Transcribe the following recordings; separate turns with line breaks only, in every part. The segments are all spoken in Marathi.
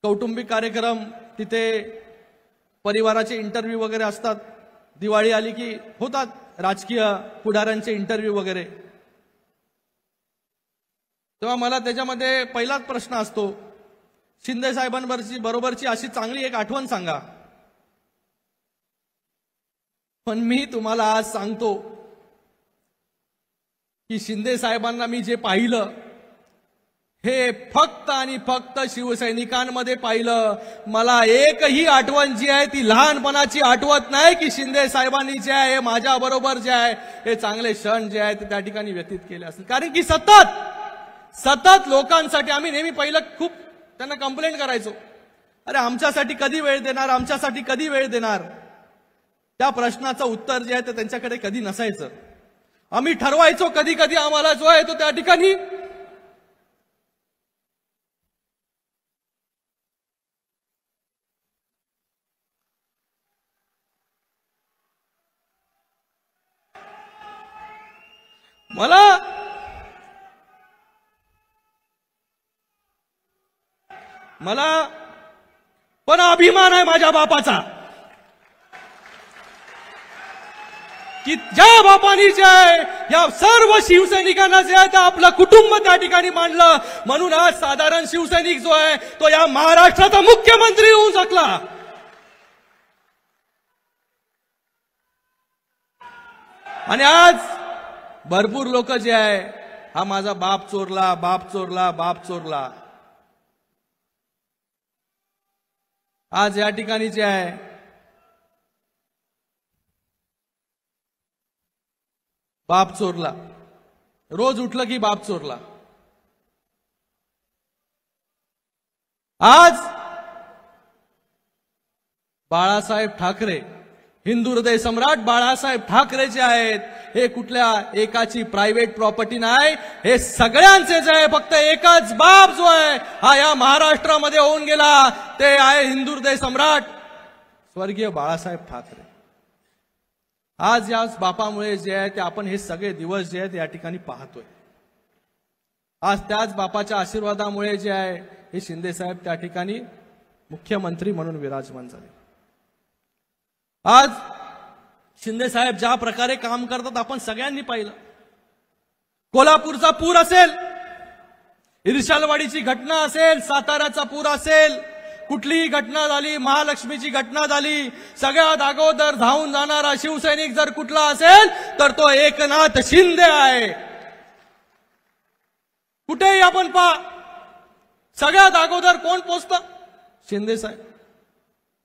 कौटुंबिक कार्यक्रम, तिथे परिवाराचे इंटरव्ह्यू वगैरे असतात। दिवाळी आली की होतात राजकीय पुढाऱ्यांचे इंटरव्ह्यू वगैरे। तेव्हा मला त्याच्यामध्ये पहिलाच प्रश्न असतो, शिंदे साहेबांबरोबरची अशी चांगली एक आठवण सांगा। पण मी तुम्हाला आज सांगतो की शिंदे साहेबांना मी जे पाहिलं हे फक्त आणि फक्त शिवसैनिकांमध्ये पाहिलं। मला एकही आठवण जी आहे ती लहानपणाची आठवत नाही की शिंदे साहेबांनी जे आहे माझ्या बरोबर जे आहे हे चांगले क्षण जे आहे ते त्या ठिकाणी व्यतीत केले असतील। कारण की सतत लोकांसाठी आम्ही नेहमी पहिलं खूप त्यांना कंप्लेंट करायचो, अरे आमच्यासाठी कधी वेळ देणार, आमच्यासाठी कधी वेळ देणार। त्या प्रश्नाचं उत्तर जे आहे ते त्यांच्याकडे कधी नसायचं। आम्ही ठरवायचो कधी कधी आम्हाला जो आहे तो त्या ठिकाणी मला पण अभिमान आहे माझ्या बापाचा की ज्या बापानी जे आहे या सर्व शिवसैनिकांना जे आहे ते आपलं कुटुंब त्या ठिकाणी मांडलं, म्हणून आज साधारण शिवसैनिक जो आहे तो या महाराष्ट्राचा मुख्यमंत्री होऊ शकला। आणि आज भरपूर लोक जे आहे हा माझा बाप चोरला, बाप चोरला, बाप चोरला। आज या ठिकाणी जे आहे बाप चोरला, रोज उठलं की बाप चोरला। आज बाळासाहेब ठाकरे, हिंदू हृदय सम्राट बाळासाहेब ठाकरे जे आहेत हे कुठल्या एकाची प्रायव्हेट प्रॉपर्टी नाही, हे सगळ्यांचे जे आहे फक्त एकच बाप जो आहे हा या महाराष्ट्रामध्ये होऊन गेला ते आहे हिंदू हृदय सम्राट स्वर्गीय बाळासाहेब ठाकरे। आज या बापामुळे जे आहे ते आपण हे सगळे दिवस जे आहेत या ठिकाणी पाहतोय। आज त्याच बापाच्या आशीर्वादामुळे जे आहे हे शिंदे साहेब त्या ठिकाणी मुख्यमंत्री म्हणून विराजमान झाले। आज शिंदे साहेब ज्या प्रकारे काम करतात आपण सगळ्यांनी पाहिलं। कोल्हापूरचा पूर असेल, इर्शालवाडीची घटना असेल, साताऱ्याचा पूर असेल, कुठलीही घटना झाली, महालक्ष्मीची घटना झाली, सगळ्यात अगोदर धावून जाणारा शिवसैनिक जर कुठला असेल तर तो एकनाथ शिंदे आहे। कुठेही आपण पहा सगळ्यात अगोदर कोण पोचतं? शिंदे साहेब।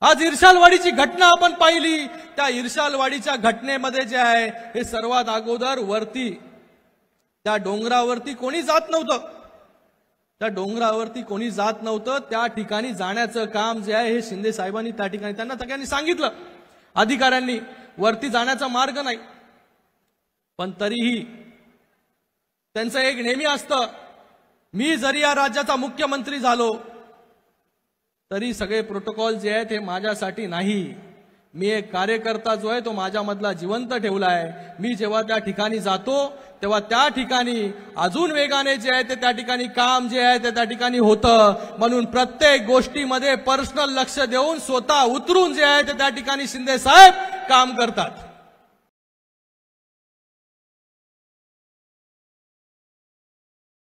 आज इर्शालवाडीची घटना आपण पाहिली, त्या इर्शालवाडीच्या घटनेमध्ये जे आहे हे सर्वात अगोदर वरती त्या डोंगरावरती कोणी जात नव्हतं, त्या डोंगरावरती कोणी जात नव्हतं, त्या ठिकाणी जाण्याचं काम जे आहे हे शिंदे साहेबांनी त्या ठिकाणी त्यांना सगळ्यांनी सांगितलं, अधिकाऱ्यांनी वरती जाण्याचा मार्ग नाही। पण तरीही त्यांचं एक नेहमी असतं, मी जरी या राज्याचा मुख्यमंत्री झालो तरी सगळे प्रोटोकॉल जे आहेत हे माझ्यासाठी नाही, मी एक कार्यकर्ता जो आहे तो माझ्यामधला जिवंत ठेवलाय। मी जेव्हा त्या ठिकाणी जातो तेव्हा त्या ठिकाणी अजून वेगाने जे आहे ते त्या ठिकाणी काम जे आहे ते त्या ठिकाणी होतं। म्हणून प्रत्येक गोष्टीमध्ये पर्सनल लक्ष देऊन स्वतः उतरून जे आहे ते त्या ठिकाणी शिंदे साहेब काम करतात।